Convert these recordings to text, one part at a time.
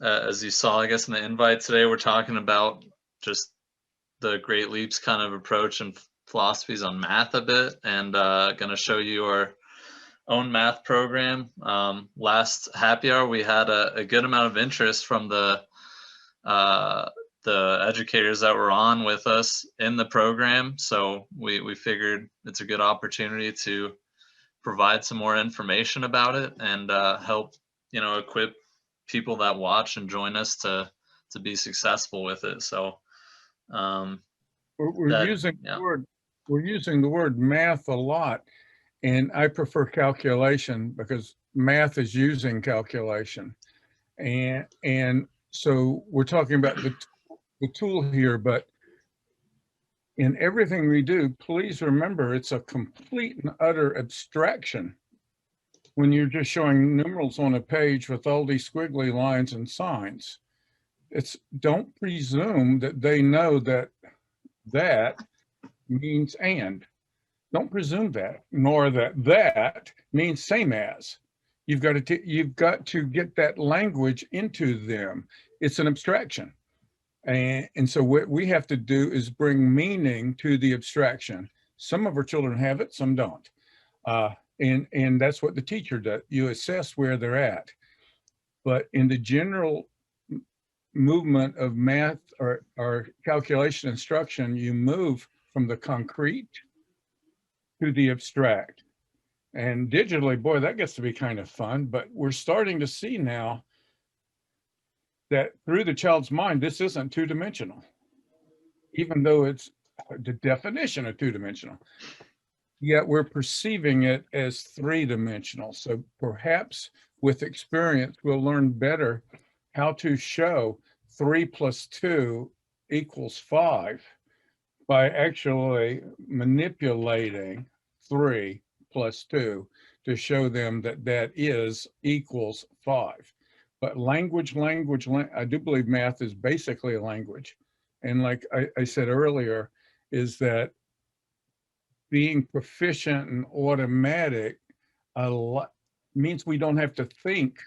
as you saw, I guess, in the invite today, we're talking about just the Great Leaps kind of approach and philosophies on math a bit, and going to show you our own math program. Last happy hour, we had a good amount of interest from uh, the educators that were on with us in the program. So we figured it's a good opportunity to provide some more information about it and help, equip people that watch and join us to be successful with it. So We're that, using the yeah. word we're using the word math a lot, and I prefer calculation because math is using calculation, and so we're talking about the tool here, but in everything we do, please remember it's a complete and utter abstraction when you're just showing numerals on a page with all these squiggly lines and signs. It's don't presume that they know that that means and. Don't presume that, nor that that means same as. You've got to get that language into them. It's an abstraction. And so what we have to do is bring meaning to the abstraction. Some of our children have it, some don't. Uh, and that's what the teacher does. You assess where they're at. But in the general movement of math or calculation instruction, you move from the concrete to the abstract. And digitally, boy, that gets to be kind of fun. But we're starting to see now that through the child's mind, this isn't two-dimensional, even though it's the definition of two-dimensional. Yet we're perceiving it as three-dimensional. So perhaps with experience, we'll learn better how to show 3 plus 2 equals 5 by actually manipulating 3 plus 2 to show them that that is equals 5. But language, I do believe math is basically a language. And like I said earlier, is that being proficient and automatic a lot means we don't have to think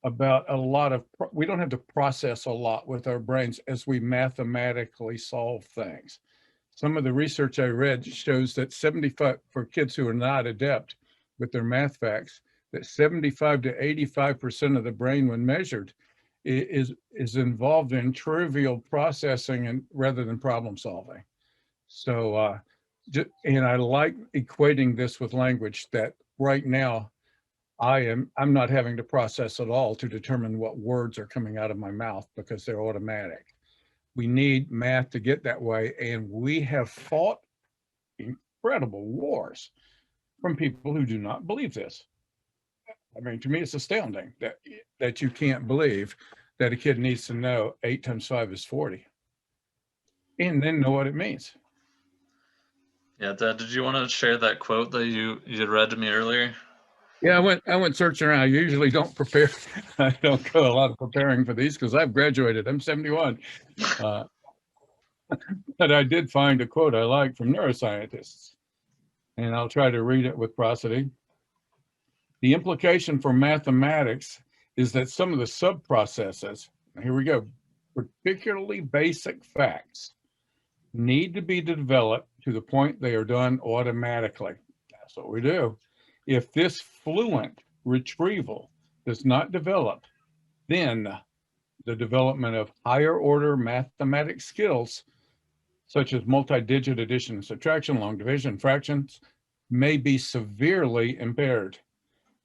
about a lot of, we don't have to process a lot with our brains as we mathematically solve things. Some of the research I read shows that 75, for kids who are not adept with their math facts, that 75 to 85% of the brain when measured is involved in trivial processing and rather than problem solving. So, and I like equating this with language that right now I'm not having to process at all to determine what words are coming out of my mouth because they're automatic. We need math to get that way, and we have fought incredible wars from people who do not believe this. I mean, to me, it's astounding that you can't believe that a kid needs to know 8 times 5 is 40 and then know what it means. Yeah, Dad, did you want to share that quote that you read to me earlier? Yeah, I went searching around. I usually don't prepare. I don't go a lot of preparing for these because I've graduated. I'm 71. Uh, but I did find a quote I like from neuroscientists, and I'll try to read it with prosody. The implication for mathematics is that some of the sub-processes, here we go, particularly basic facts, need to be developed to the point they are done automatically. That's what we do. If this fluent retrieval does not develop, then the development of higher order mathematic skills, such as multi-digit addition and subtraction, long division, fractions, may be severely impaired.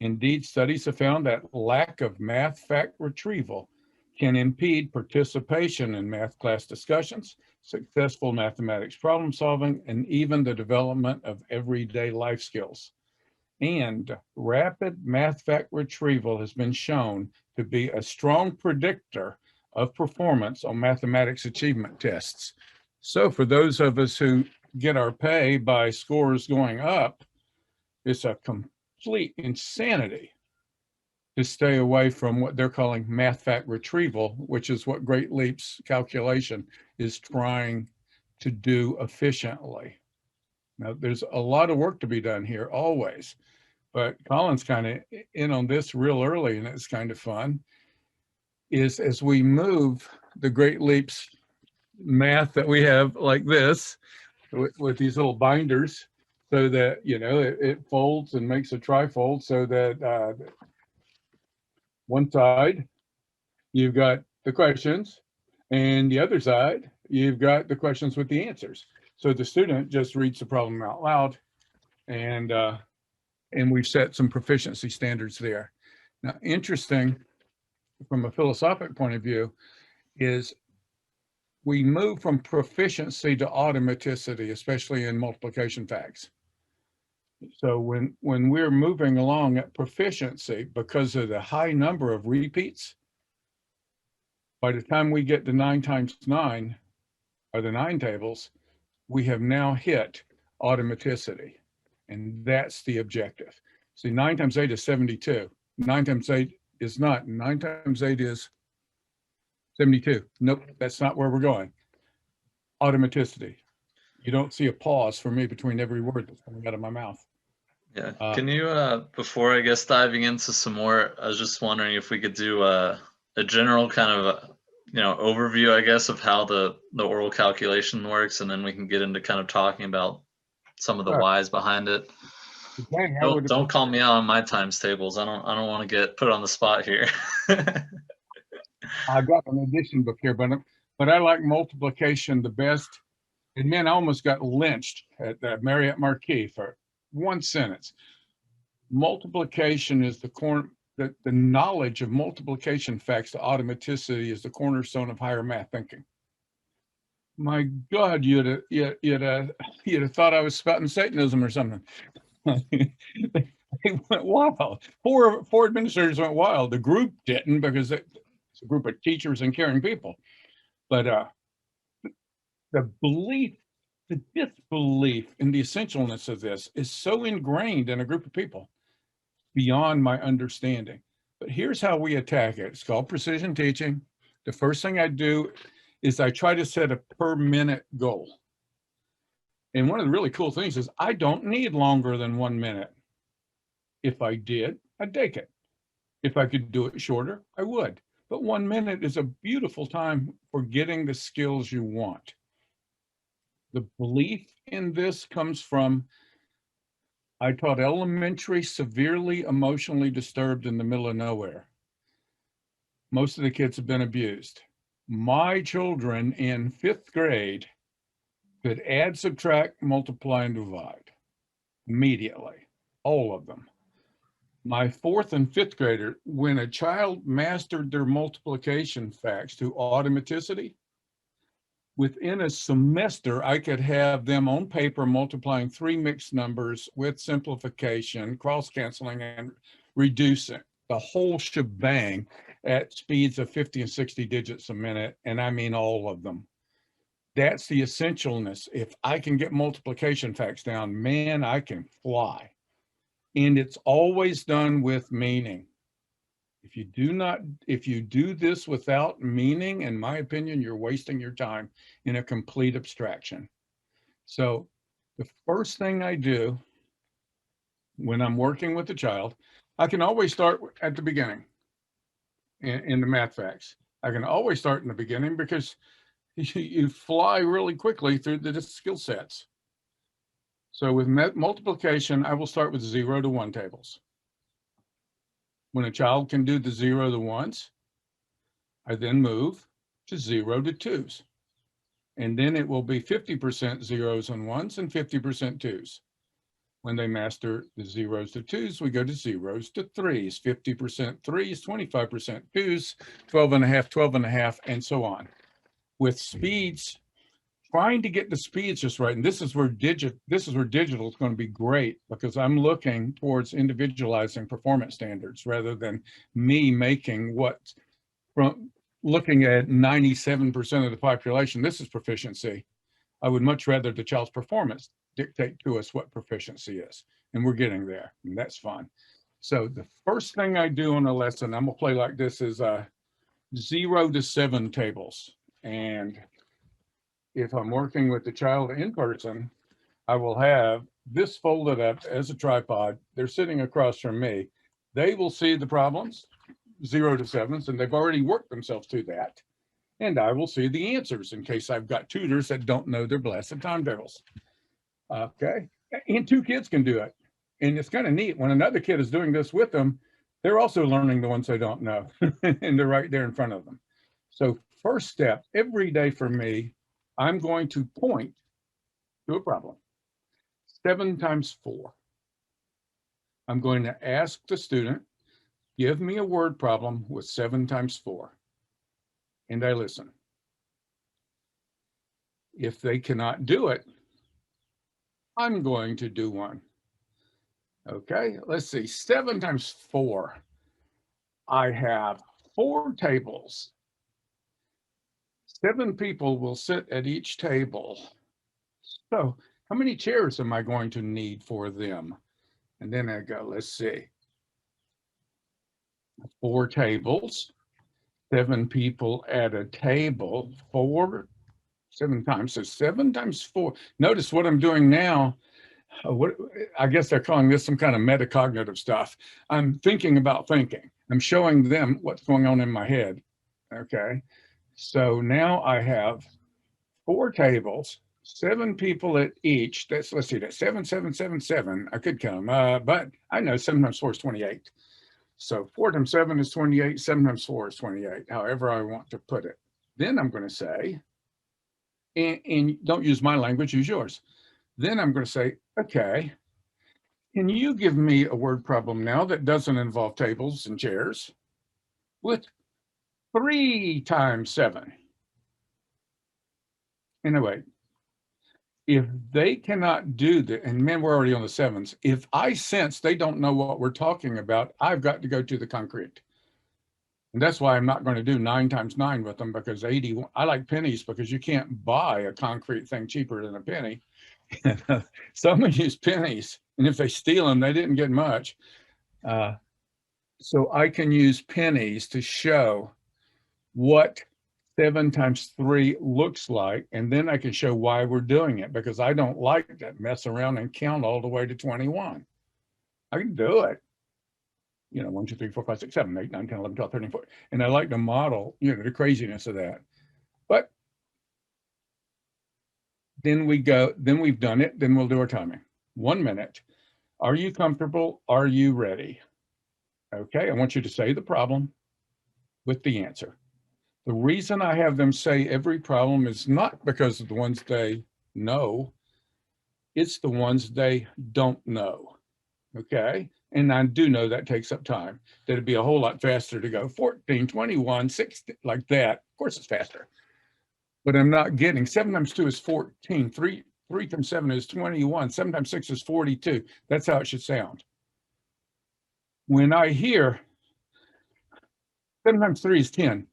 Indeed, studies have found that lack of math fact retrieval can impede participation in math class discussions, successful mathematics problem solving, and even the development of everyday life skills. And rapid math fact retrieval has been shown to be a strong predictor of performance on mathematics achievement tests. So for those of us who get our pay by scores going up, it's a complete insanity to stay away from what they're calling math fact retrieval, which is what Great Leaps calculation is trying to do efficiently. Now, there's a lot of work to be done here always, but Colin's kind of in on this real early, and it's kind of fun. is as we move the Great Leaps math that we have like this with these little binders, so that, you know, it folds and makes a trifold, so that one side you've got the questions, and the other side you've got the questions with the answers. So the student just reads the problem out loud, and we've set some proficiency standards there. Now, interesting from a philosophic point of view is we move from proficiency to automaticity, especially in multiplication facts. So when we're moving along at proficiency, because of the high number of repeats, by the time we get to 9 times 9, or the 9 tables, we have now hit automaticity. And that's the objective. See, 9 times 8 is 72. 9 times 8 is not. 9 times 8 is 72. Nope, that's not where we're going. Automaticity. You don't see a pause for me between every word that's coming out of my mouth. Yeah. Can you, before I guess diving into some more, I was just wondering if we could do a general kind of, you know, overview, I guess, of how the oral calculation works, and then we can get into kind of talking about some of the whys behind it. Dang, Don't call me out on my times tables. I don't want to get put on the spot here. I got an addition book here, but I like multiplication the best. And man, I almost got lynched at the Marriott Marquis for one sentence. Multiplication is the knowledge of multiplication facts to automaticity is the cornerstone of higher math thinking. My God, you'd have thought I was spouting Satanism or something. They went wild. Four administrators went wild. The group didn't, because it's a group of teachers and caring people. But the belief, the disbelief in the essentialness of this is so ingrained in a group of people, beyond my understanding. But here's how we attack it. It's called precision teaching. The first thing I do is I try to set a per minute goal. And one of the really cool things is I don't need longer than 1 minute. If I did, I'd take it. If I could do it shorter, I would. But 1 minute is a beautiful time for getting the skills you want. The belief in this comes from, I taught elementary, severely emotionally disturbed in the middle of nowhere. Most of the kids have been abused. My children in 5th grade could add, subtract, multiply, and divide immediately, all of them. My 4th and 5th grader, when a child mastered their multiplication facts to automaticity, within a semester, I could have them on paper multiplying 3 mixed numbers with simplification, cross-canceling, and reducing, the whole shebang at speeds of 50 and 60 digits a minute, and I mean all of them. That's the essentialness. If I can get multiplication facts down, man, I can fly. And it's always done with meaning. If you do this without meaning, in my opinion, you're wasting your time in a complete abstraction. So the first thing I do when I'm working with the child, I can always start at the beginning in the math facts. I can always start in the beginning because you fly really quickly through the skill sets. So with multiplication, I will start with 0 to 1 tables. When a child can do the 0 to 1s, I then move to 0 to 2s. And then it will be 50% 0s and 1s and 50% 2s. When they master the 0s to 2s, we go to 0s to 3s, 50% 3s, 25% 2s, 12 and a half, 12 and a half, and so on. With speeds, trying to get the speeds just right. And this is where digital is going to be great, because I'm looking towards individualizing performance standards rather than me making from looking at 97% of the population, this is proficiency. I would much rather the child's performance dictate to us what proficiency is. And we're getting there, and that's fun. So the first thing I do in a lesson, I'm gonna play like this, is 0 to 7 tables. And if I'm working with the child in person, I will have this folded up as a tripod. They're sitting across from me. They will see the problems. 0 to 7s, and they've already worked themselves to that. And I will see the answers in case I've got tutors that don't know their blessed timetables. Okay, and 2 kids can do it. And it's kind of neat when another kid is doing this with them, they're also learning the ones they don't know, and they're right there in front of them. So first step, every day for me, I'm going to point to a problem. 7 times 4. I'm going to ask the student, give me a word problem with 7 times 4. And I listen. If they cannot do it, I'm going to do one. Okay, let's see, 7 times 4. I have 4 tables. 7 people will sit at each table. So how many chairs am I going to need for them? And then I go, let's see. 4 tables, 7 people at a table, 7 times. So 7 times 4. Notice what I'm doing now. What I guess they're calling this some kind of metacognitive stuff. I'm thinking about thinking. I'm showing them what's going on in my head. Okay. So now I have 4 tables, 7 people at each. Let's see, that's 7, 7, 7, 7. I could count them, but I know 7 times 4 is 28. So 4 times 7 is 28, 7 times 4 is 28, however I want to put it. Then I'm going to say, and don't use my language, use yours. Then I'm going to say, okay, can you give me a word problem now that doesn't involve tables and chairs with 3 times 7? Anyway, if they cannot do that, and man, we're already on the 7s. If I sense they don't know what we're talking about, I've got to go to the concrete. And that's why I'm not going to do 9 times 9 with them, because 80, I like pennies because you can't buy a concrete thing cheaper than a penny. Someone used pennies, and if they steal them, they didn't get much. So I can use pennies to show what 7 times 3 looks like, and then I can show why we're doing it, because I don't like that mess around and count all the way to 21. I can do it. 1, 2, 3, 4, 5, 6, 7, 8, 9, 10, 11, 12, 13, 14. And I like to model, the craziness of that. But then we go, then we've done it, then we'll do our timing. 1 minute. Are you comfortable? Are you ready? Okay, I want you to say the problem with the answer. The reason I have them say every problem is not because of the ones they know, it's the ones they don't know. Okay, and I do know that takes up time. That'd be a whole lot faster to go 14, 21, 16, like that. Of course it's faster. But I'm not getting 7 times 2 is 14, 3 times 7 is 21, 7 times 6 is 42. That's how it should sound. When I hear 7 times 3 is 10,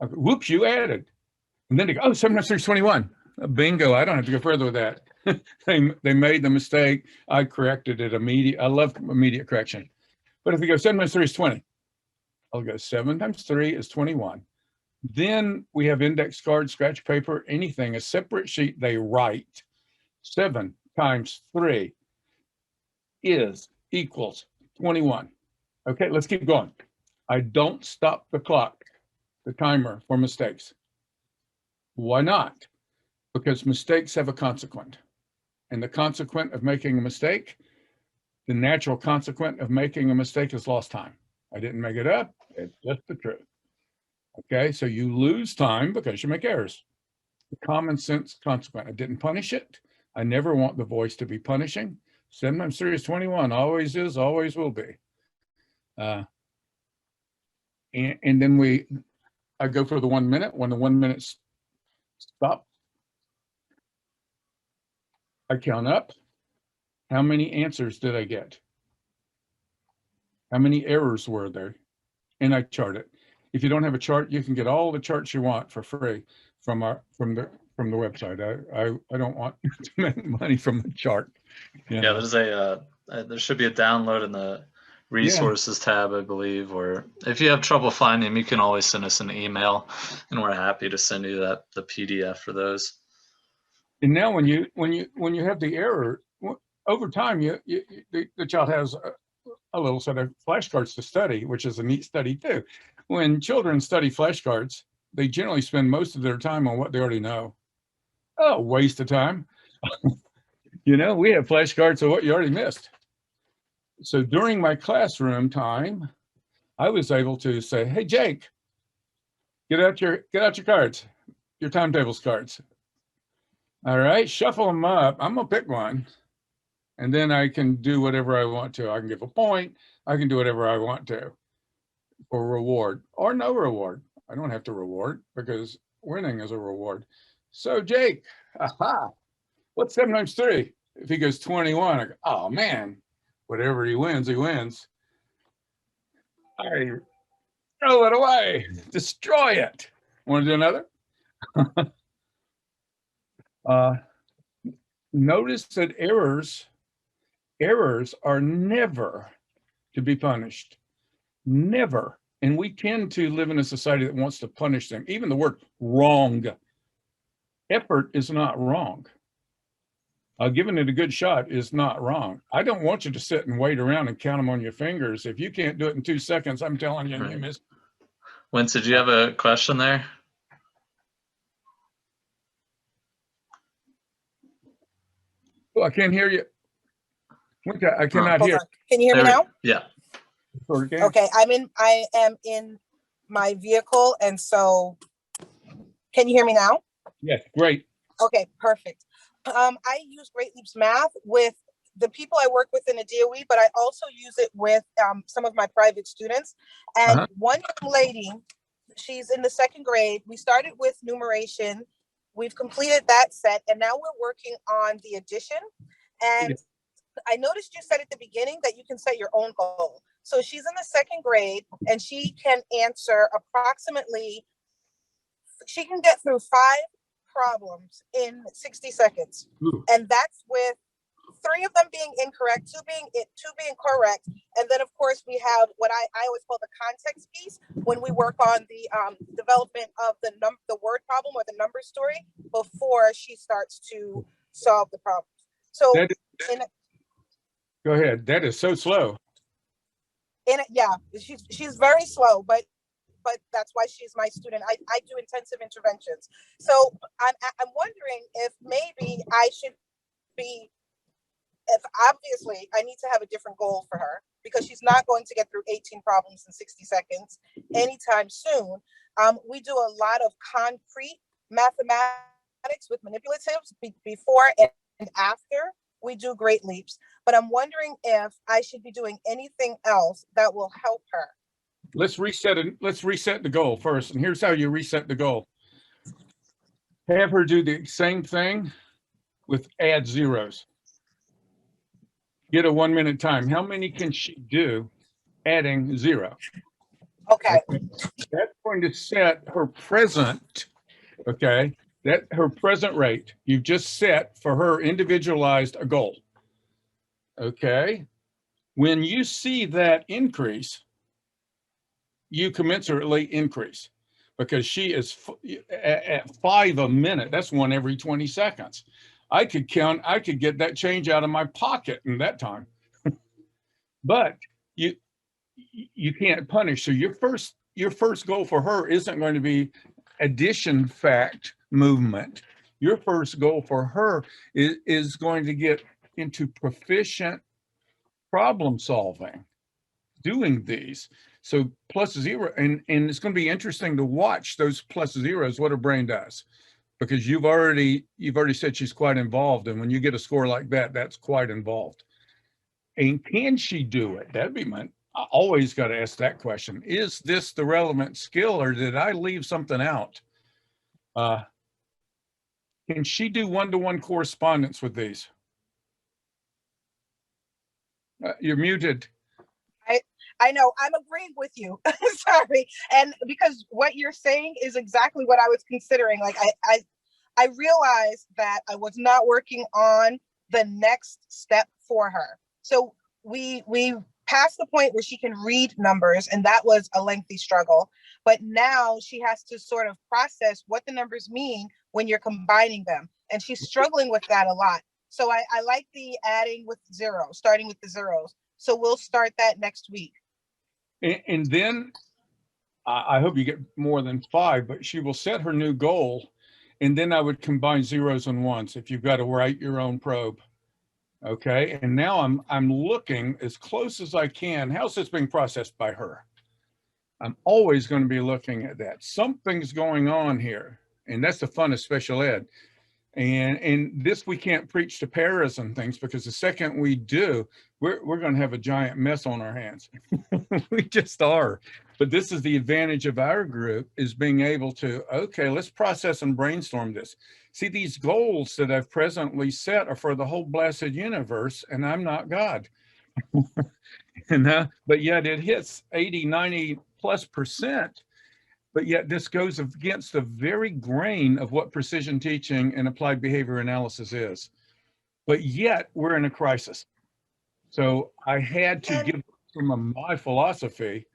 okay, whoops, you added. And then they go, oh, 7 times 3 is 21. Bingo, I don't have to go further with that. They made the mistake. I corrected it immediately. I love immediate correction. But if we go 7 times 3 is 20, I'll go 7 times 3 is 21. Then we have index cards, scratch paper, anything, a separate sheet they write. 7 times 3 equals 21. Okay, let's keep going. I don't stop the clock, the timer, for mistakes. Why not? Because mistakes have a consequent. And the consequent of making a mistake, the natural consequent of making a mistake is lost time. I didn't make it up, it's just the truth. Okay, so you lose time because you make errors. The common sense consequent. I didn't punish it. I never want the voice to be punishing. 7 times 3 is 21, always is, always will be. And then I go for the 1 minute. When the 1 minute stops, I count up. How many answers did I get? How many errors were there? And I chart it. If you don't have a chart, you can get all the charts you want for free from the website. I don't want to make money from the chart. Yeah, there's there should be a download in the resources tab, I believe, or if you have trouble finding them, you can always send us an email, and we're happy to send you the PDF for those. And now when you have the error over time, the child has a little set of flashcards to study, which is a neat study too. When children study flashcards, they generally spend most of their time on what they already know. Oh, waste of time. You know, we have flashcards of what you already missed. So during my classroom time, I was able to say, hey, Jake, get out your cards, your timetables cards. All right, shuffle them up. I'm gonna pick one. And then I can do whatever I want to. I can give a point. I can do whatever I want to for reward or no reward. I don't have to reward because winning is a reward. So Jake, aha, what's 7 times 3? If he goes 21, I go, oh man, whatever he wins, he wins. I throw it away, destroy it. Want to do another? Notice that errors are never to be punished. Never. And we tend to live in a society that wants to punish them. Even the word wrong. Effort is not wrong. Giving it a good shot is not wrong. I don't want you to sit and wait around and count them on your fingers. If you can't do it in 2 seconds, I'm telling you, you missed. Wentz, did you have a question there? Oh, I can't hear you. I cannot hear. Can you hear me now? Yeah. Okay, I am in my vehicle, and so can you hear me now? Yes, great. Okay, perfect. I use Great Leaps Math with the people I work with in the DOE, but I also use it with some of my private students. And one young lady, she's in the 2nd grade. We started with numeration. We've completed that set, and now we're working on the addition. And I noticed you said at the beginning that you can set your own goal. So she's in the 2nd grade, and she can answer approximately, she can get through 5 problems in 60 seconds. Ooh. And that's with 3 of them being incorrect, 2 being correct. And then of course we have what I always call the context piece when we work on the development of the word problem or the number story before she starts to solve the problem. So go ahead. That is so slow. Yeah, she's very slow, but that's why she's my student. I do intensive interventions. So I'm wondering if maybe I should be, if obviously I need to have a different goal for her because she's not going to get through 18 problems in 60 seconds anytime soon. We do a lot of concrete mathematics with manipulatives before and after we do Great Leaps. But I'm wondering if I should be doing anything else that will help her. Let's reset the goal first. And here's how you reset the goal. Have her do the same thing with add zeros. Get a 1 minute time. How many can she do adding 0? Okay. That's going to set her present, okay? That her present rate. You've just set for her individualized a goal. Okay. When you see that increase, you commensurately increase because she is at 5 a minute. That's 1 every 20 seconds. I could get that change out of my pocket in that time. But you can't punish. So your first goal for her isn't going to be addition fact movement. Your first goal for her is going to get into proficient problem solving, doing these. So +0, and it's going to be interesting to watch those +0s, what her brain does, because you've already said she's quite involved, and when you get a score like that, that's quite involved. And can she do it? That'd be I always got to ask that question. Is this the relevant skill, or did I leave something out? Can she do one-to-one correspondence with these? You're muted. I know, I'm agreeing with you. Sorry. And because what you're saying is exactly what I was considering. Like I realized that I was not working on the next step for her. So we passed the point where she can read numbers, and that was a lengthy struggle. But now she has to sort of process what the numbers mean when you're combining them. And she's struggling with that a lot. So I like the adding with zeros, starting with the zeros. So we'll start that next week. And then I hope you get more than 5, but she will set her new goal. And then I would combine zeros and ones if you've got to write your own probe. Okay. And now I'm looking as close as I can. How's this being processed by her? I'm always going to be looking at that. Something's going on here. And that's the fun of special ed. And this we can't preach to paras and things, because the second we do, we're going to have a giant mess on our hands. We just are. But this is the advantage of our group, is being able to, okay, let's process and brainstorm this. See, these goals that I've presently set are for the whole blessed universe, and I'm not God. But yet it hits 80, 90+%. But yet this goes against the very grain of what precision teaching and applied behavior analysis is. But yet we're in a crisis. So I had to give some of my philosophy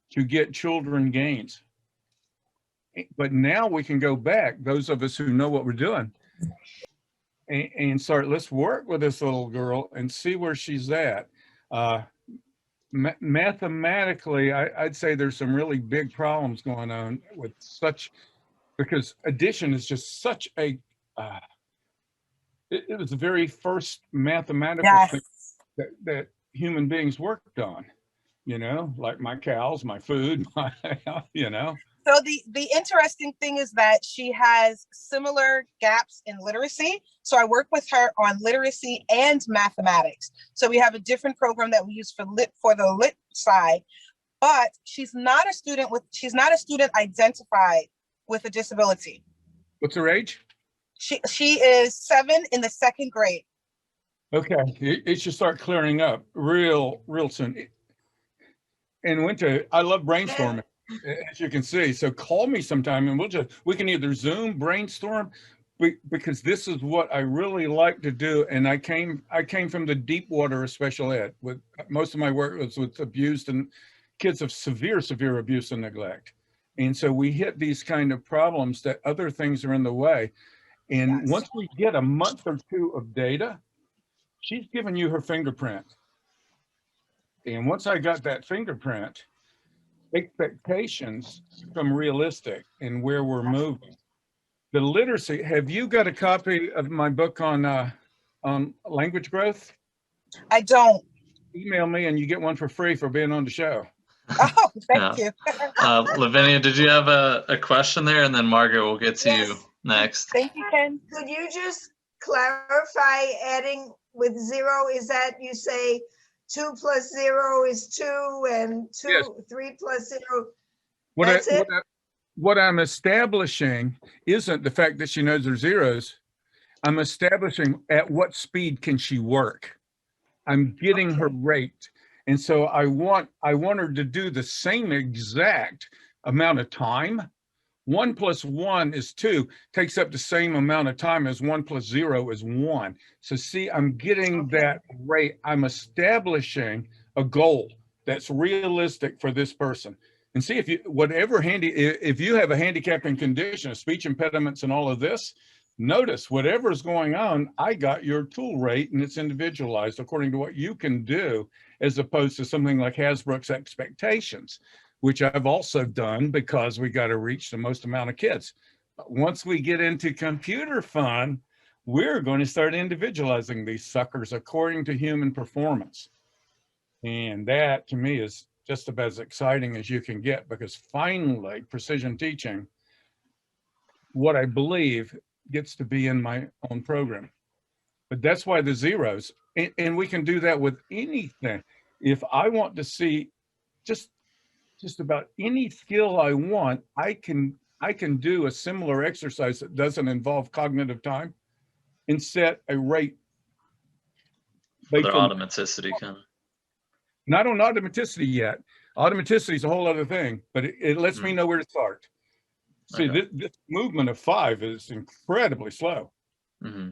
to get children gains. But now we can go back, those of us who know what we're doing, and start, let's work with this little girl and see where she's at. Mathematically, I'd say there's some really big problems going on with because addition is just such a, it was the very first mathematical thing that human beings worked on, like my cows, my food, So the interesting thing is that she has similar gaps in literacy. So I work with her on literacy and mathematics. So we have a different program that we use for the lit side, but she's not a student identified with a disability. What's her age? She is 7 in the 2nd grade. Okay, it should start clearing up real soon. And I love brainstorming, as you can see. So call me sometime and we can either Zoom, brainstorm, because this is what I really like to do. And I came from the deep water of special ed. With most of my work was with abused and kids of severe abuse and neglect. And so we hit these kind of problems that other things are in the way. And once we get a month or 2 of data, she's given you her fingerprint. And once I got that fingerprint, expectations become realistic in where we're moving. The literacy, have you got a copy of my book on language growth? I don't. Email me and you get one for free for being on the show. Oh, thank you. Lavinia, did you have a question there? And then Margaret will get to you next. Thank you, Ken. Could you just clarify adding with 0? Is that you say 2 plus 0 is 2 and 3 plus 0? That's it? What I'm establishing isn't the fact that she knows her zeros. I'm establishing at what speed can she work. I'm getting her rate. And so I want her to do the same exact amount of time. 1 plus 1 is 2, takes up the same amount of time as 1 plus 0 is 1. So see, I'm getting that rate. I'm establishing a goal that's realistic for this person. And see, if you have a handicapping condition, a speech impediments and all of this, notice whatever's going on, I got your tool rate and it's individualized according to what you can do, as opposed to something like Hasbrook's expectations, which I've also done because we got to reach the most amount of kids. But once we get into computer fun, we're going to start individualizing these suckers according to human performance. And that to me is just about as exciting as you can get, because finally precision teaching, what I believe, gets to be in my own program. But that's why the zeros, and we can do that with anything. If I want to see just about any skill I want, I can do a similar exercise that doesn't involve cognitive time and set a rate. For their automaticity kind of. Not on automaticity yet. Automaticity is a whole other thing, but it lets me know where to start. See, this movement of 5 is incredibly slow. Mm-hmm.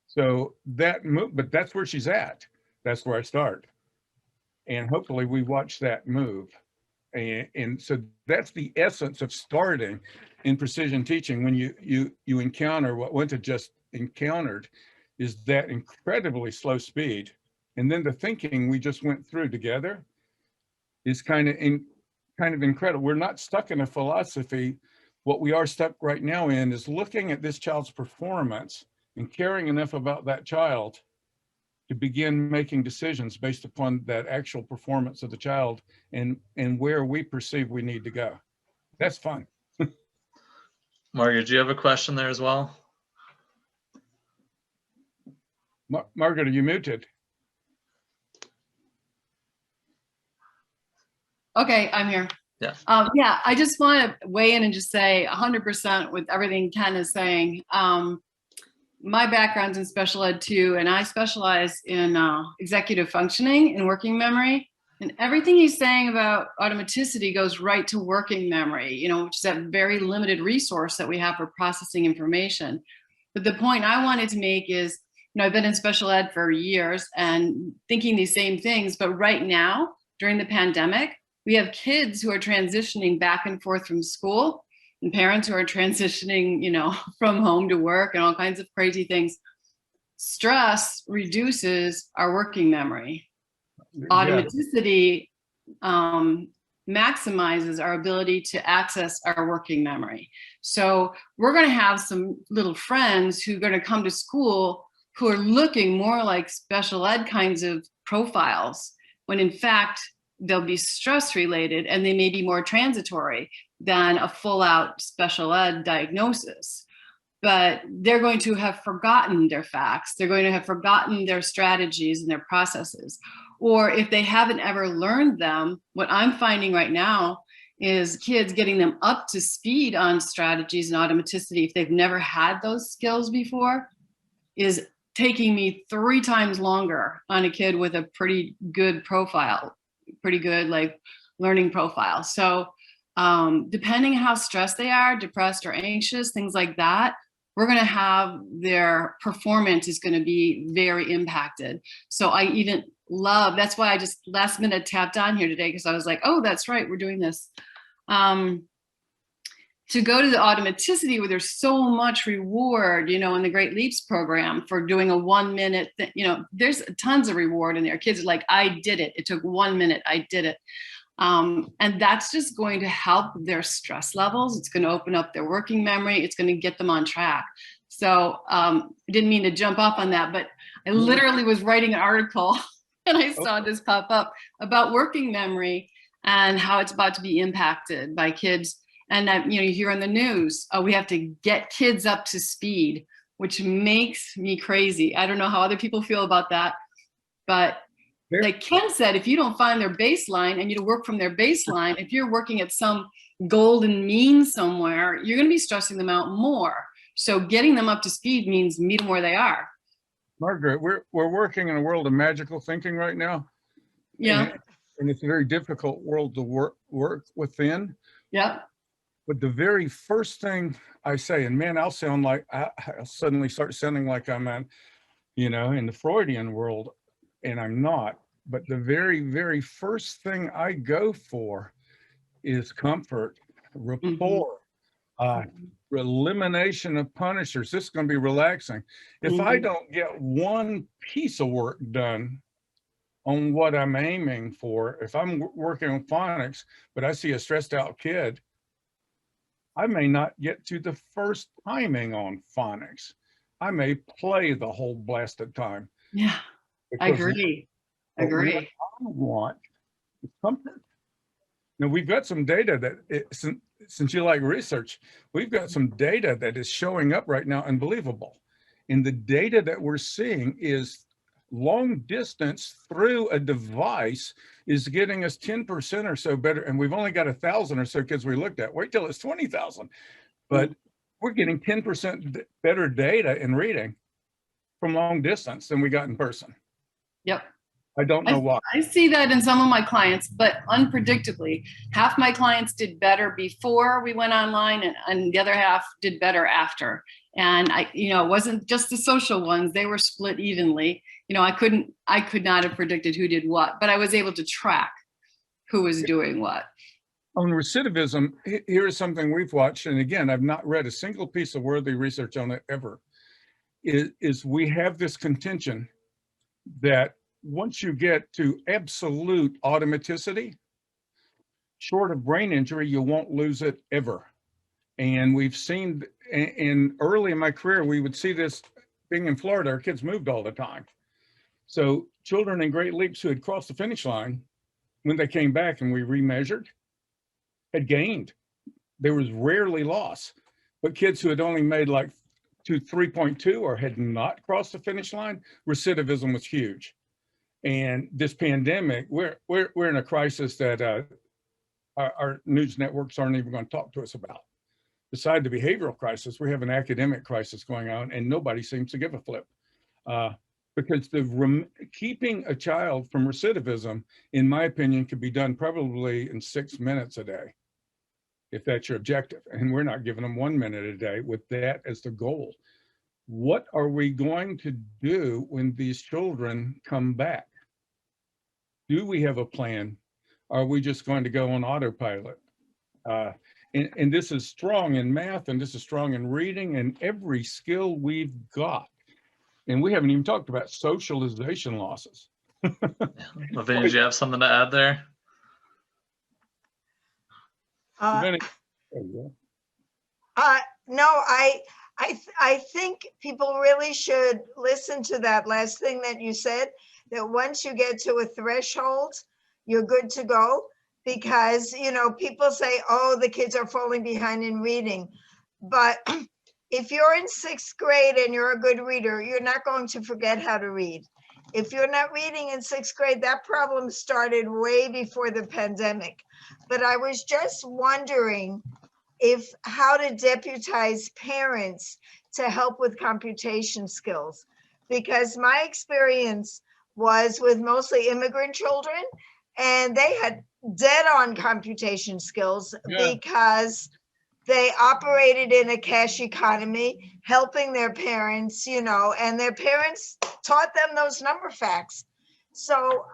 So but that's where she's at. That's where I start. And hopefully we watch that move. And so that's the essence of starting in precision teaching. When you encounter what Wynta just encountered, is that incredibly slow speed And then the thinking we just went through together is kind of incredible. We're not stuck in a philosophy. What we are stuck right now in is looking at this child's performance and caring enough about that child to begin making decisions based upon that actual performance of the child and where we perceive we need to go. That's fun. Margaret, do you have a question there as well? Margaret, are you muted? Okay, I'm here. Yeah. Yeah, I just want to weigh in and just say 100% with everything Ken is saying. My background's in special ed too, and I specialize in executive functioning and working memory. And everything he's saying about automaticity goes right to working memory, you know, which is that very limited resource that we have for processing information. But the point I wanted to make is, you know, I've been in special ed for years and thinking these same things, but right now, during the pandemic, we have kids who are transitioning back and forth from school and parents who are transitioning, you know, from home to work and all kinds of crazy things. Stress reduces our working memory. Automaticity maximizes our ability to access our working memory. So we're going to have some little friends who are going to come to school who are looking more like special ed kinds of profiles, when in fact, they'll be stress related and they may be more transitory than a full out special ed diagnosis. But they're going to have forgotten their facts. They're going to have forgotten their strategies and their processes. Or if they haven't ever learned them, what I'm finding right now is kids getting them up to speed on strategies and automaticity, if they've never had those skills before, is taking me 3 times longer on a kid with a pretty good profile, pretty good like learning profile. So depending how stressed they are, depressed or anxious, things like that, we're going to have their performance is going to be very impacted. So I even love, that's why I just last minute tapped on here today, because I was like, oh, that's right, we're doing this. To go to the automaticity where there's so much reward, you know, in the Great Leaps program for doing a 1 minute, you know, there's tons of reward in there. Kids are like, I did it. It took 1 minute. I did it. And that's just going to help their stress levels. It's going to open up their working memory. It's going to get them on track. So I didn't mean to jump off on that, but I literally was writing an article and I saw this pop up about working memory and how it's about to be impacted by kids. And you know, you hear on the news, we have to get kids up to speed, which makes me crazy. I don't know how other people feel about that, but like Ken said, if you don't find their baseline and you work from their baseline, if you're working at some golden mean somewhere, you're going to be stressing them out more. So getting them up to speed means meet them where they are. Margaret, we're working in a world of magical thinking right now. Yeah. And it's a very difficult world to work within. Yeah. But the very first thing I say, and man, I'll suddenly start sounding like I'm in, you know, in the Freudian world, and I'm not. But the very, very first thing I go for is comfort, rapport, elimination of punishers. This is going to be relaxing. If I don't get one piece of work done on what I'm aiming for, if I'm working on phonics, but I see a stressed out kid, I may not get to the first timing on phonics. I may play the whole blasted time. Yeah, I agree. I agree. What I want is comfort. Now, we've got some data that, since you like research, we've got some data that is showing up right now, unbelievable. And the data that we're seeing is long distance through a device is getting us 10% or so better. And we've only got 1,000 or so kids we looked at. Wait till it's 20,000. But we're getting 10% better data in reading from long distance than we got in person. Yep. I don't know why. I see that in some of my clients, but unpredictably, half my clients did better before we went online and the other half did better after. And it wasn't just the social ones, they were split evenly. I could not have predicted who did what, but I was able to track who was doing what. On recidivism, here is something we've watched, and again, I've not read a single piece of worthy research on it ever, is we have this contention that once you get to absolute automaticity, short of brain injury, you won't lose it ever. And we've seen, in early in my career, we would see this being in Florida, our kids moved all the time. So children in Great Leaps who had crossed the finish line, when they came back and we remeasured, had gained. There was rarely loss. But kids who had only made like 3.2 or had not crossed the finish line, recidivism was huge. And this pandemic, we're in a crisis that our news networks aren't even going to talk to us about. Beside the behavioral crisis, we have an academic crisis going on, and nobody seems to give a flip. Because keeping a child from recidivism, in my opinion, could be done probably in 6 minutes a day, if that's your objective. And we're not giving them 1 minute a day with that as the goal. What are we going to do when these children come back? Do we have a plan? Are we just going to go on autopilot? And this is strong in math, and this is strong in reading, and every skill we've got. And we haven't even talked about socialization losses. Lavinia, do you have something to add there? No, I think people really should listen to that last thing that you said, that once you get to a threshold, you're good to go. Because, you know, people say, oh, the kids are falling behind in reading. But if you're in 6th grade and you're a good reader, you're not going to forget how to read. If you're not reading in 6th grade, that problem started way before the pandemic. But I was just wondering how to deputize parents to help with computation skills. Because my experience was with mostly immigrant children, and they had dead-on computation skills because they operated in a cash economy, helping their parents, you know, and their parents taught them those number facts. So,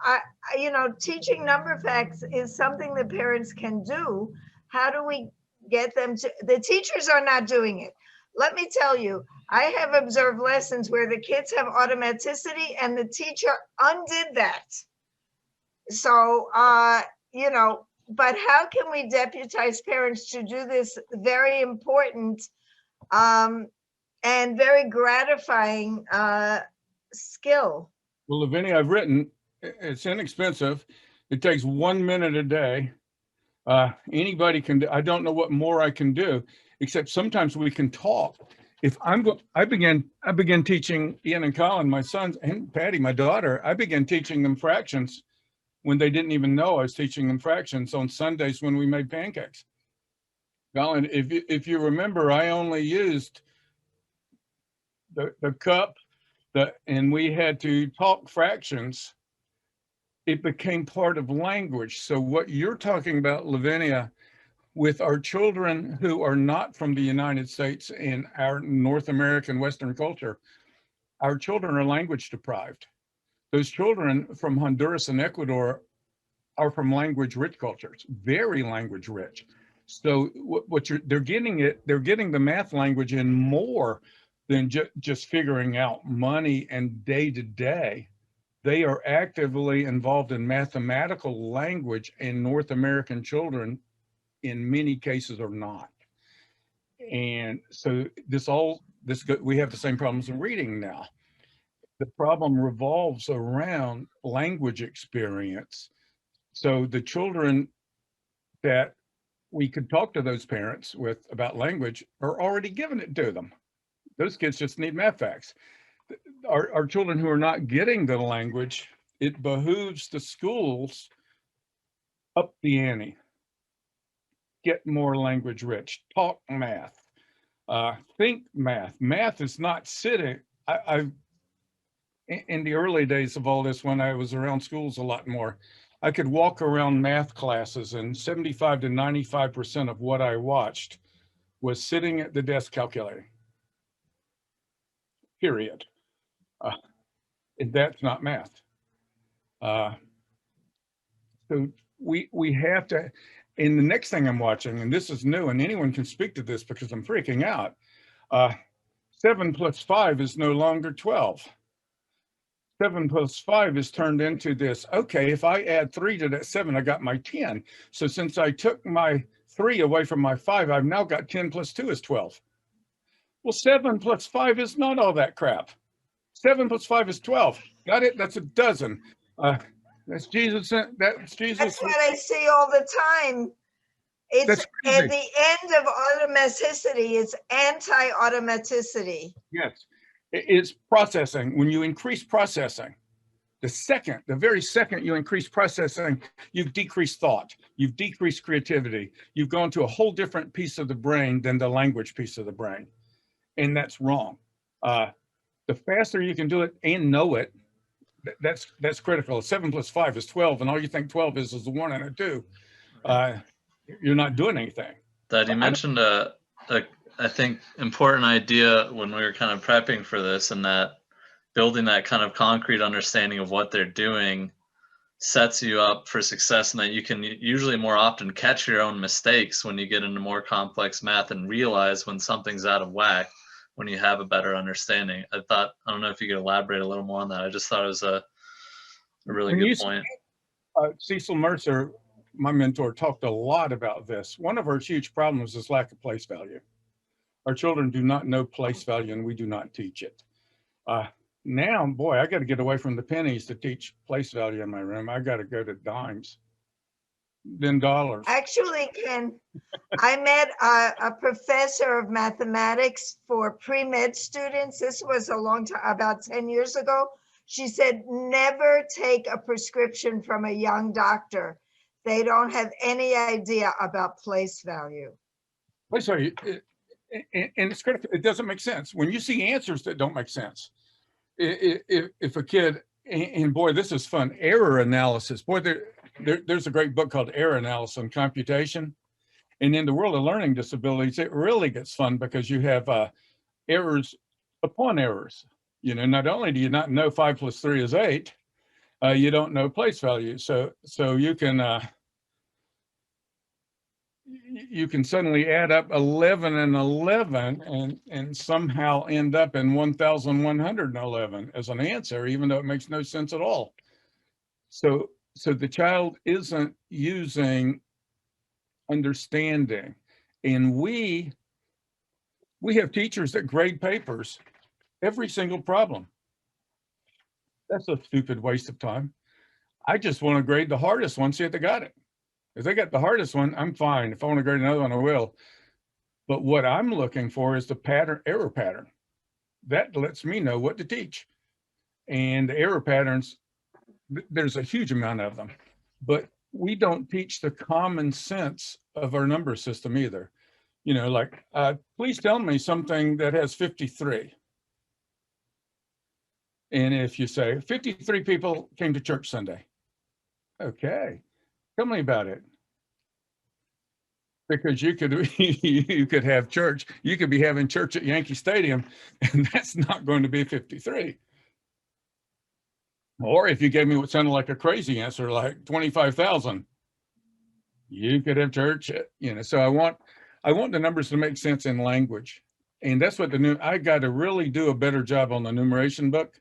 you know, teaching number facts is something that parents can do. How do we get them to? The teachers are not doing it. Let me tell you, I have observed lessons where the kids have automaticity and the teacher undid that. So, you know, but how can we deputize parents to do this very important and very gratifying skill? Well, Lavinia, I've written, it's inexpensive. It takes 1 minute a day. Anybody can do. I don't know what more I can do, except sometimes we can talk. If I began teaching Ian and Colin, my sons, and Patty, my daughter, I began teaching them fractions when they didn't even know I was teaching them fractions on Sundays when we made pancakes. Colin, if you remember, I only used the cup, and we had to talk fractions. It became part of language. So what you're talking about, Lavinia, with our children who are not from the United States in our North American Western culture, our children are language deprived. Those children from Honduras and Ecuador are from language rich cultures, very language rich. So they're getting the math language in more than just figuring out money and day to day. They are actively involved in mathematical language, and North American children in many cases are not. And so we have the same problems in reading now. The problem revolves around language experience. So the children that we could talk to those parents with about language are already giving it to them. Those kids just need math facts. Our children who are not getting the language, it behooves the schools up the ante, get more language rich, talk math, think math. Math is not sitting. In the early days of all this, when I was around schools a lot more, I could walk around math classes, and 75 to 95% of what I watched was sitting at the desk calculating, period. And that's not math. So we have to, and the next thing I'm watching, and this is new, and anyone can speak to this because I'm freaking out, 7 plus 5 is no longer 12. 7 plus 5 is turned into this. Okay, if I add 3 to that 7, I got my 10. So since I took my 3 away from my 5, I've now got 10 plus 2 is 12. Well, 7 plus 5 is not all that crap. 7 plus 5 is 12. Got it? That's a dozen. That's Jesus. That's Jesus. That's what I see all the time. It's at the end of automaticity. It's anti-automaticity. Yes, it's processing. When you increase processing, the very second you increase processing, you've decreased thought, you've decreased creativity, you've gone to a whole different piece of the brain than the language piece of the brain. And that's wrong. The faster you can do it and know it, that's critical. 7 plus 5 is 12, and all you think 12 is a 1 and a 2. You're not doing anything. Dad, you mentioned I think important idea when we were kind of prepping for this, and that building that kind of concrete understanding of what they're doing sets you up for success, and that you can usually more often catch your own mistakes when you get into more complex math and realize when something's out of whack when you have a better understanding. I don't know if you could elaborate a little more on that. I just thought it was a really good point. Cecil Mercer, my mentor, talked a lot about this. One of our huge problems is lack of place value. Our children do not know place value, and we do not teach it. Now, boy, I got to get away from the pennies to teach place value in my room. I got to go to dimes, then dollars. Actually, Ken, I met a professor of mathematics for pre-med students. This was a long time, about 10 years ago. She said, never take a prescription from a young doctor. They don't have any idea about place value. Place value, and it's critical. It doesn't make sense. When you see answers that don't make sense, if a kid, and boy, this is fun, error analysis. Boy, there's a great book called Error Analysis and Computation. And in the world of learning disabilities, it really gets fun because you have errors upon errors. You know, not only do you not know 5 plus 3 is 8, you don't know place value. So you can suddenly add up 11 and 11 and somehow end up in 1,111 as an answer, even though it makes no sense at all. So the child isn't using understanding. And we have teachers that grade papers, every single problem. That's a stupid waste of time. I just want to grade the hardest one, see if they got it. If they got the hardest one, I'm fine. If I want to grade another one, I will. But what I'm looking for is the error pattern. That lets me know what to teach. And the error patterns, there's a huge amount of them. But we don't teach the common sense of our number system either. You know, like, please tell me something that has 53. And if you say 53 people came to church Sunday. Okay, tell me about it. Because you could have church, you could be having church at Yankee Stadium, and that's not going to be 53. Or if you gave me what sounded like a crazy answer, like 25,000, you could have church at, you know. So I want the numbers to make sense in language. And that's what I got to really do a better job on the numeration book,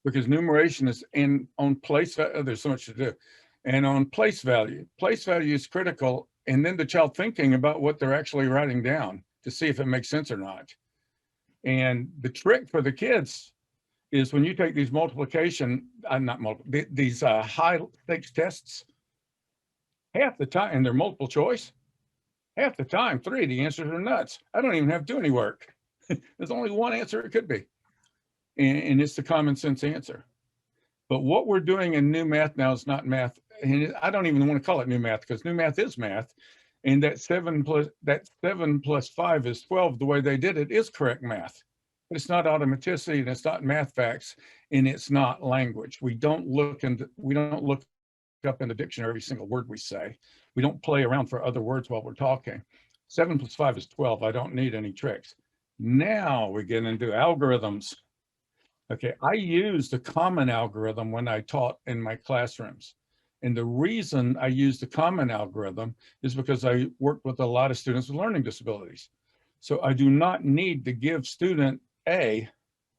because numeration is on place value. There's so much to do. And on place value is critical. And then the child thinking about what they're actually writing down to see if it makes sense or not. And the trick for the kids is when you take these these high stakes tests, half the time, and they're multiple choice, half the time, the answers are nuts. I don't even have to do any work. There's only one answer it could be. And it's the common sense answer. But what we're doing in new math now is not math. And I don't even want to call it new math, because new math is math. And that 7 plus 5 is 12, the way they did it is correct math. But it's not automaticity, and it's not math facts, and it's not language. We don't look up in the dictionary every single word we say. We don't play around for other words while we're talking. 7 plus 5 is 12. I don't need any tricks. Now we get into algorithms. Okay, I used the common algorithm when I taught in my classrooms. And the reason I used the common algorithm is because I worked with a lot of students with learning disabilities. So I do not need to give student A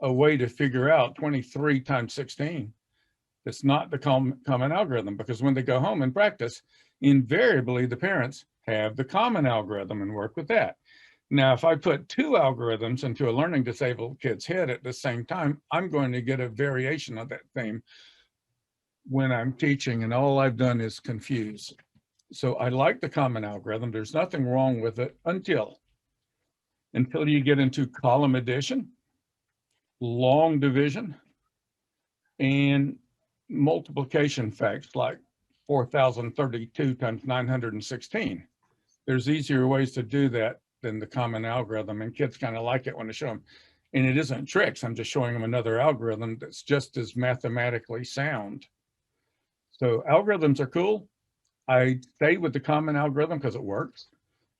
a way to figure out 23 times 16. That's not the common algorithm, because when they go home and practice, invariably the parents have the common algorithm and work with that. Now, if I put two algorithms into a learning disabled kid's head at the same time, I'm going to get a variation of that theme when I'm teaching, and all I've done is confuse. So I like the common algorithm. There's nothing wrong with it until you get into column addition, long division, and multiplication facts like 4,032 times 916. There's easier ways to do that than the common algorithm, and kids kind of like it when I show them. And it isn't tricks, I'm just showing them another algorithm that's just as mathematically sound. So algorithms are cool. I stay with the common algorithm because it works.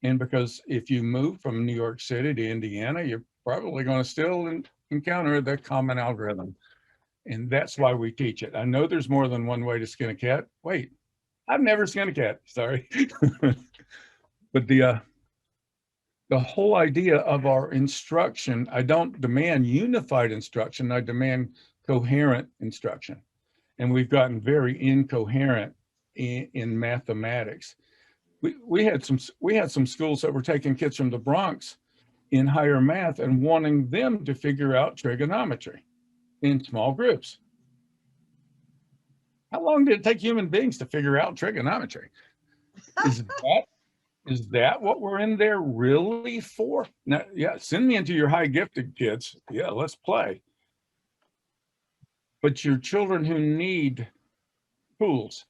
And because if you move from New York City to Indiana, you're probably going to still encounter the common algorithm. And that's why we teach it. I know there's more than one way to skin a cat. Wait, I've never skinned a cat, sorry. But the whole idea of our instruction, I don't demand unified instruction, I demand coherent instruction. And we've gotten very incoherent in mathematics. We had some schools that were taking kids from the Bronx in higher math and wanting them to figure out trigonometry in small groups. How long did it take human beings to figure out trigonometry? Is that what we're in there really for? Now, yeah, send me into your high gifted kids. Yeah, let's play. But your children who need tools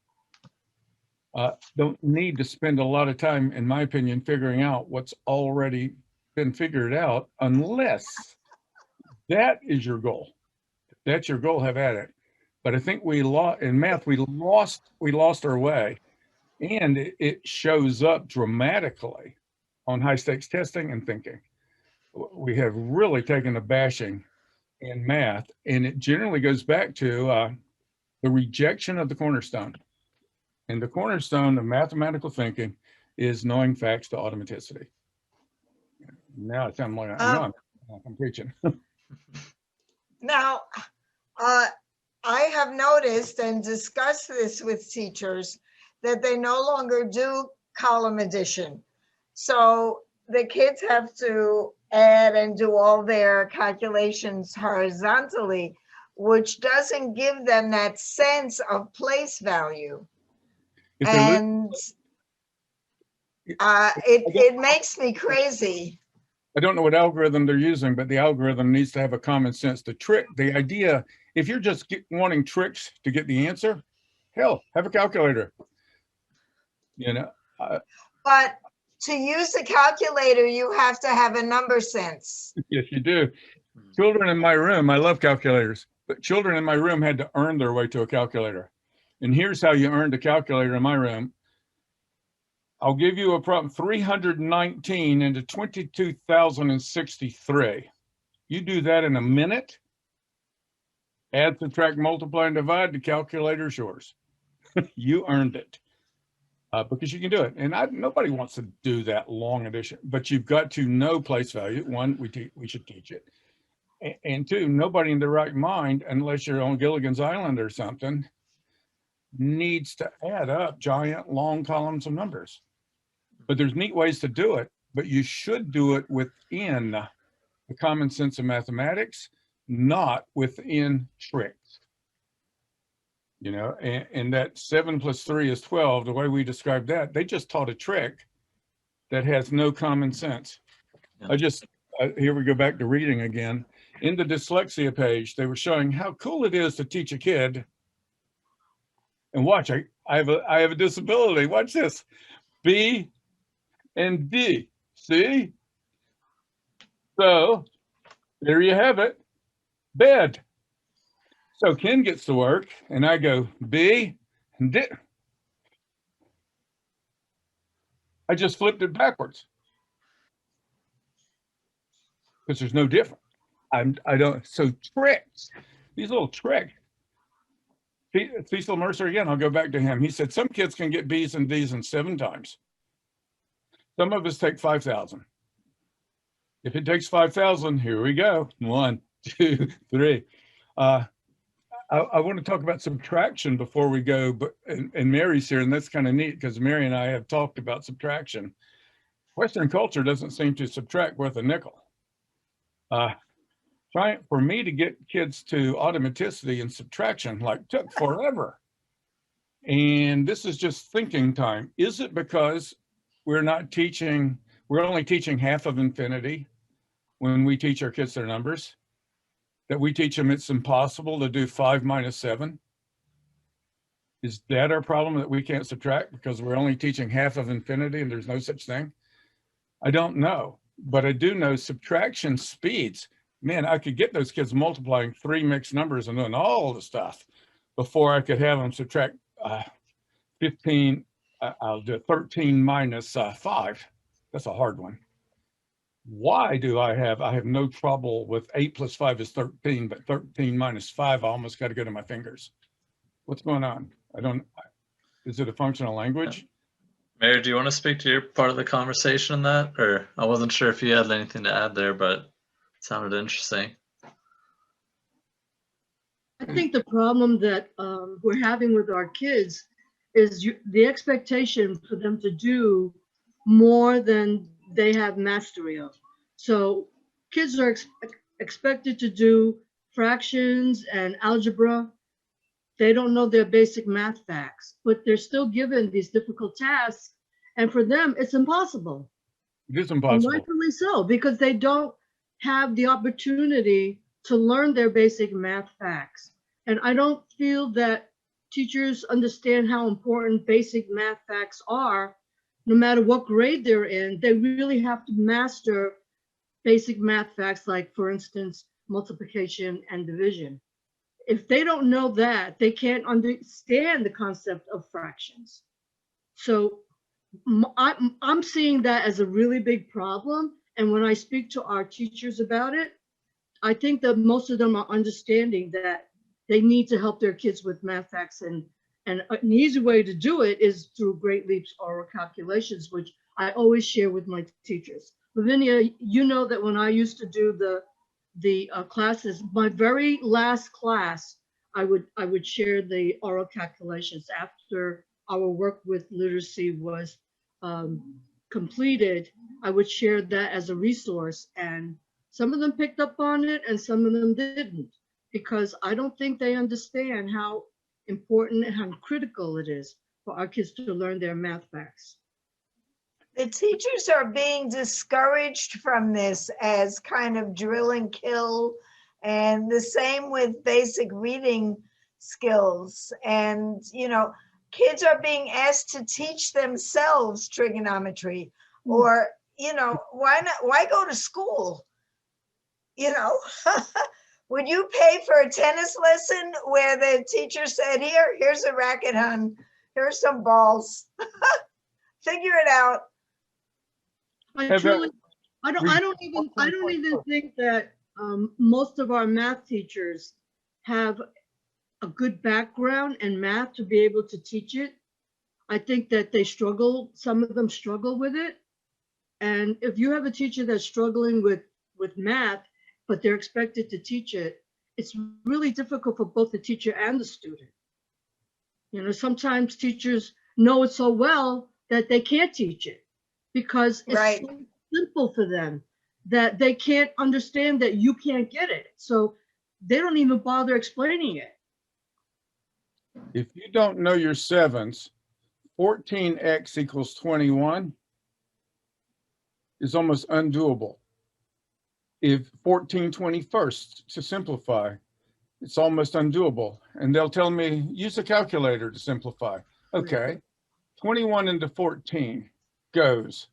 don't need to spend a lot of time, in my opinion, figuring out what's already been figured out, unless that is your goal. If that's your goal, have at it. But I think in math, we lost our way. And it shows up dramatically on high stakes testing and thinking. We have really taken a bashing in math, and it generally goes back to the rejection of the cornerstone. And the cornerstone of mathematical thinking is knowing facts to automaticity. Now it sounds like I'm preaching. Now, I have noticed and discussed this with teachers that they no longer do column addition. So the kids have to add and do all their calculations horizontally, which doesn't give them that sense of place value. And it makes me crazy. I don't know what algorithm they're using, but the algorithm needs to have a common sense. The idea, if you're just wanting tricks to get the answer, hell, have a calculator. You know, but to use a calculator, you have to have a number sense. Yes, you do. Children in my room, I love calculators, but children in my room had to earn their way to a calculator. And here's how you earned a calculator in my room. I'll give you a problem, 319 into 22,063. You do that in a minute, add, subtract, multiply, and divide, the calculator's yours. You earned it. Because you can do it. And nobody wants to do that long addition, but you've got to know place value. One, we should teach it. And two, nobody in their right mind, unless you're on Gilligan's Island or something, needs to add up giant long columns of numbers. But there's neat ways to do it, but you should do it within the common sense of mathematics, not within tricks. You know, and that 7 plus 3 is 12, the way we describe that, they just taught a trick that has no common sense. Yeah. Here we go back to reading again. In the dyslexia page, they were showing how cool it is to teach a kid. And watch, I have a disability. Watch this. B and D. See? So there you have it. Bed. So Ken gets to work, and I go, B and D. I just flipped it backwards because there's no difference. So tricks, these little tricks. Cecil Mercer again, I'll go back to him. He said, some kids can get B's and D's in 7 times. Some of us take 5,000. If it takes 5,000, here we go. 1, 2, 3. I want to talk about subtraction before we go, but and Mary's here, and that's kind of neat because Mary and I have talked about subtraction. Western culture doesn't seem to subtract worth a nickel. For me to get kids to automaticity and subtraction took forever. And this is just thinking time. Is it because we're only teaching half of infinity when we teach our kids their numbers? That we teach them it's impossible to do 5 minus 7? Is that our problem, that we can't subtract because we're only teaching half of infinity and there's no such thing? I don't know, but I do know subtraction speeds. Man, I could get those kids multiplying 3 mixed numbers and doing all the stuff before I could have them subtract 15. I'll do 13 minus 5. That's a hard one. Why do I have no trouble with 8 plus 5 is 13, but 13 minus 5, I almost got to go to my fingers. What's going on? Is it a functional language? Mary, do you want to speak to your part of the conversation in that? Or I wasn't sure if you had anything to add there, but it sounded interesting. I think the problem that we're having with our kids is the expectation for them to do more than they have mastery of. So kids are expected to do fractions and algebra. They don't know their basic math facts, but they're still given these difficult tasks. And for them, it's impossible. It is impossible. And rightfully so, because they don't have the opportunity to learn their basic math facts. And I don't feel that teachers understand how important basic math facts are. No matter what grade they're in, they really have to master basic math facts, like, for instance, multiplication and division. If they don't know that, they can't understand the concept of fractions. So I'm seeing that as a really big problem. And when I speak to our teachers about it, I think that most of them are understanding that they need to help their kids with math facts, and an easy way to do it is through Great Leaps oral calculations, which I always share with my teachers. Lavinia, you know that when I used to do the classes, my very last class, I would share the oral calculations after our work with literacy was completed. I would share that as a resource, and some of them picked up on it and some of them didn't, because I don't think they understand how important and how critical it is for our kids to learn their math facts. The teachers are being discouraged from this as kind of drill and kill, and the same with basic reading skills. And, you know, kids are being asked to teach themselves trigonometry, or, you know, why go to school? You know, would you pay for a tennis lesson where the teacher said, here's a racket, hon, here's some balls, figure it out? I don't even think that most of our math teachers have a good background in math to be able to teach it. I think that they struggle, some of them struggle with it. And if you have a teacher that's struggling with math, but they're expected to teach it, it's really difficult for both the teacher and the student. You know, sometimes teachers know it so well that they can't teach it because it's right. so simple for them that they can't understand that you can't get it. So they don't even bother explaining it. If you don't know your sevens, 14x equals 21 is almost undoable. If 14/21 to simplify, it's almost undoable. And they'll tell me, use a calculator to simplify. Okay, 21 into 14 goes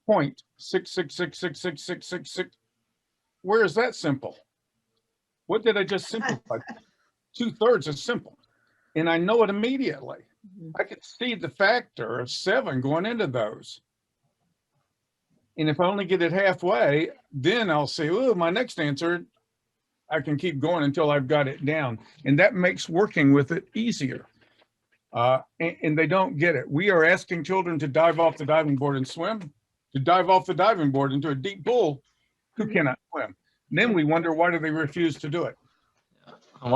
0.6666666. Where is that simple? What did I just simplify? 2/3 is simple. And I know it immediately. I could see the factor of 7 going into those. And if I only get it halfway, then I'll say, oh, my next answer, I can keep going until I've got it down. And that makes working with it easier. And they don't get it. We are asking children to dive off the diving board and swim, to dive off the diving board into a deep pool who cannot swim. then we wonder why do they refuse to do it. I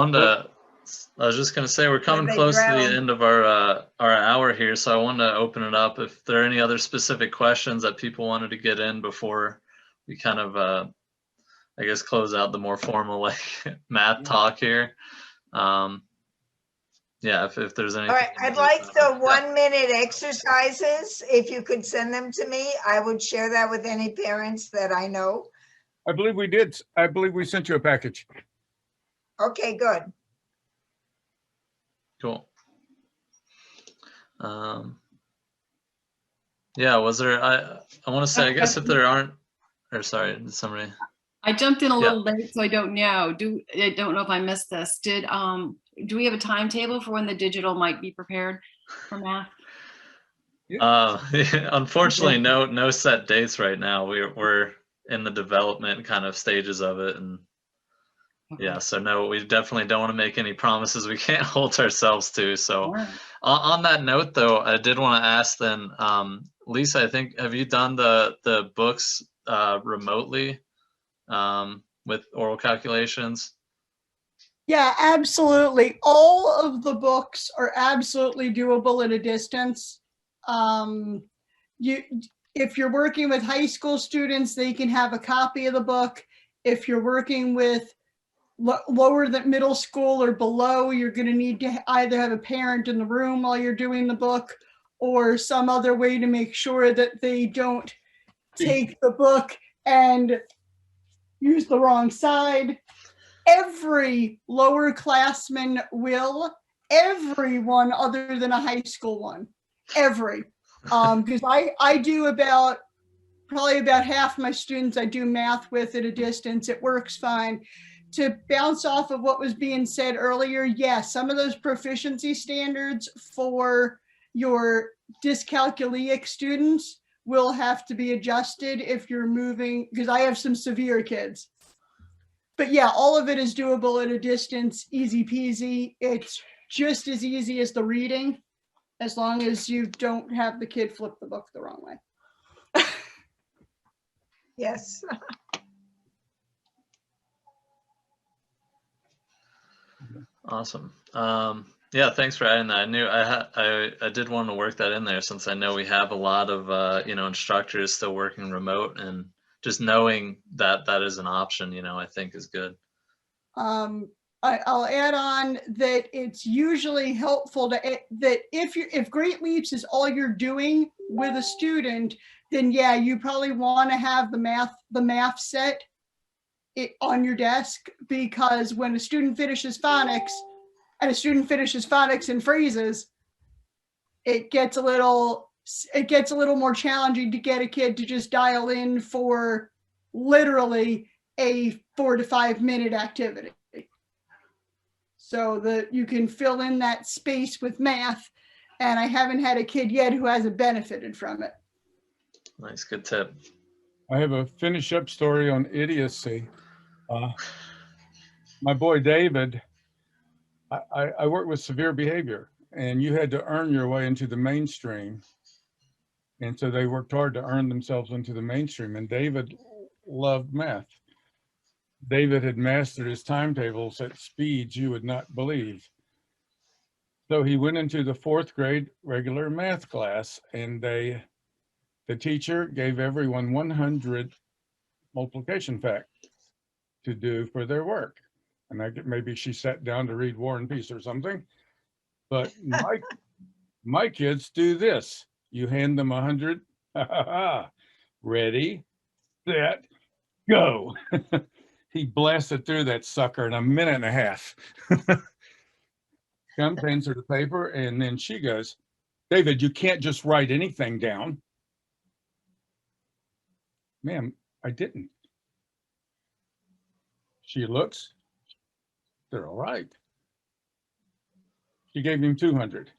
was just gonna say we're coming they close to drown. the end of our hour here, so I wanted to open it up. If there are any other specific questions that people wanted to get in before we kind of, I guess, close out the more formal like math talk here. Yeah, if there's anything. All right, I'd like the 1 minute exercises. If you could send them to me, I would share that with any parents that I know. I believe we did. I believe we sent you a package. Okay, good. Cool. Yeah, was there, I want to say, I guess if there aren't, or sorry, did somebody? I jumped in a little late, so I don't know. I don't know if I missed this. Do we have a timetable for when the digital might be prepared for math? Unfortunately, no set dates right now. We're in the development kind of stages of it, and yeah, so no, we definitely don't want to make any promises we can't hold ourselves to. So on that note, though, I did want to ask then, Lisa, I think, have you done the books remotely with oral calculations? Yeah, absolutely. All of the books are absolutely doable at a distance. If you're working with high school students, they can have a copy of the book. If you're working with lower than middle school or below, you're going to need to either have a parent in the room while you're doing the book or some other way to make sure that they don't take the book and use the wrong side. Every lower classman will, everyone other than a high school one, because I do probably about half my students I do math with at a distance. It works fine. To bounce off of what was being said earlier, yes, some of those proficiency standards for your dyscalculic students will have to be adjusted if you're moving, because I have some severe kids. But yeah, all of it is doable at a distance, easy peasy. It's just as easy as the reading, as long as you don't have the kid flip the book the wrong way. Yes. Awesome. Yeah, thanks for adding that. I knew I did want to work that in there, since I know we have a lot of instructors still working remote, and just knowing that that is an option, I think is good. I'll add on that it's usually helpful that if Great Leaps is all you're doing with a student, then yeah, you probably want to have the math set on your desk, because when a student finishes phonics and phrases, it gets a little more challenging to get a kid to just dial in for literally a 4 to 5 minute activity, so that you can fill in that space with math. And I haven't had a kid yet who hasn't benefited from it. Nice, good tip. I have a finish up story on idiocy. My boy David, I work with severe behavior, and you had to earn your way into the mainstream. And so they worked hard to earn themselves into the mainstream. And David loved math. David had mastered his timetables at speeds you would not believe. So he went into the 4th grade regular math class, and the teacher gave everyone 100 multiplication facts to do for their work. And maybe she sat down to read War and Peace or something. But my kids do this. You hand them 100, ready, set, go. He blasted through that sucker in a minute and a half. Comes, hands her the paper, and then she goes, David, you can't just write anything down. Ma'am, I didn't. She looks, they're all right. She gave him 200.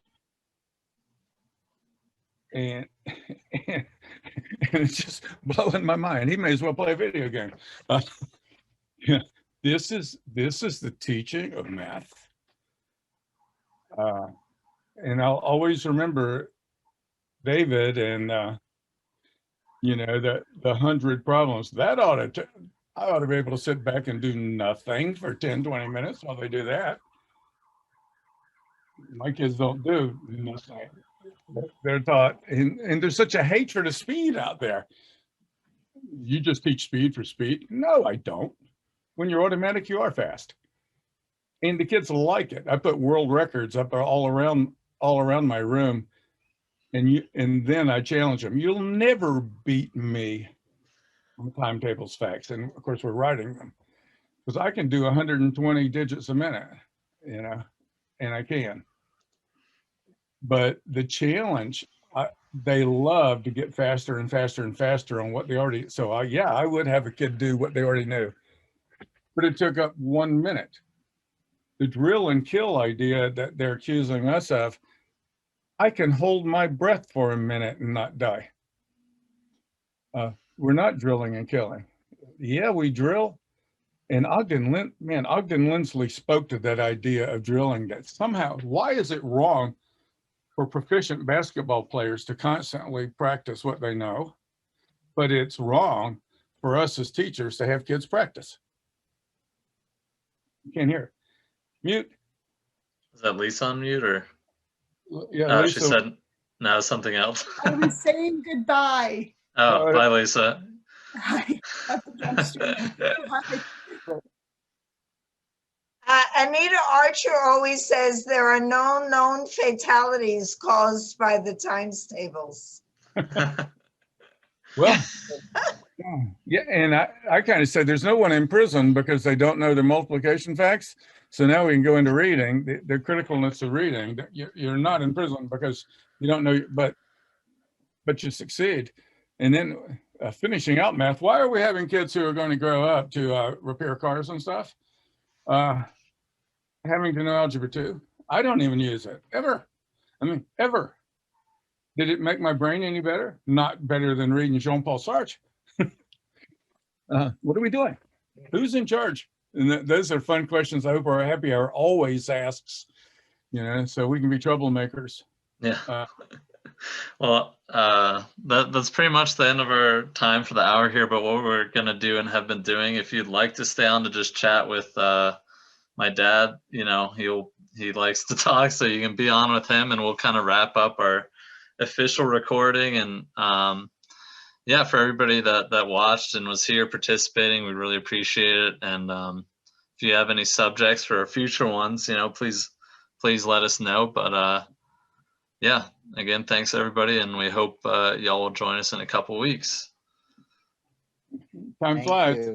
And it's just blowing my mind. He may as well play a video game. Yeah, this is the teaching of math. And I'll always remember David and the 100 problems. That ought to I ought to be able to sit back and do nothing for 10, 20 minutes while they do that. My kids don't do nothing. They're taught, and there's such a hatred of speed out there. You just teach speed for speed. No, I don't. When you're automatic, you are fast. And the kids like it. I put world records up all around my room. And then I challenge them. You'll never beat me on timetables facts. And of course, we're writing them. Because I can do 120 digits a minute, you know, and I can. But the challenge, they love to get faster and faster and faster on what they already, so yeah, I would have a kid do what they already knew. But it took up 1 minute. The drill and kill idea that they're accusing us of, I can hold my breath for a minute and not die. We're not drilling and killing. Yeah, we drill. And Ogden Lindsley spoke to that idea of drilling, that somehow, why is it wrong for proficient basketball players to constantly practice what they know, but it's wrong for us as teachers to have kids practice? You can't hear it. Mute. Is that Lisa on mute or? Yeah, Oh, Lisa. she said no, something else. I was saying goodbye. Oh, bye, Lisa. Hi. Hi. Anita Archer always says there are no known fatalities caused by the times tables. Well, yeah, and I kind of said there's no one in prison because they don't know their multiplication facts. So now we can go into reading, the criticalness of reading. You're not in prison because you don't know, but you succeed. And then finishing out math, why are we having kids who are going to grow up to repair cars and stuff? Having to know algebra 2. I don't even use it, ever. I mean, ever. Did it make my brain any better? Not better than reading Jean-Paul Sartre. What are we doing? Who's in charge? And those are fun questions I hope our happy hour always asks, you know, so we can be troublemakers. Yeah. Well, that's pretty much the end of our time for the hour here. But what we're going to do and have been doing, if you'd like to stay on to just chat with my dad, you know, he likes to talk, so you can be on with him and we'll kind of wrap up our official recording. And yeah, for everybody that watched and was here participating, we really appreciate it. And if you have any subjects for future ones, you know, please let us know. But yeah, again, thanks everybody, and we hope y'all will join us in a couple weeks. Time flies.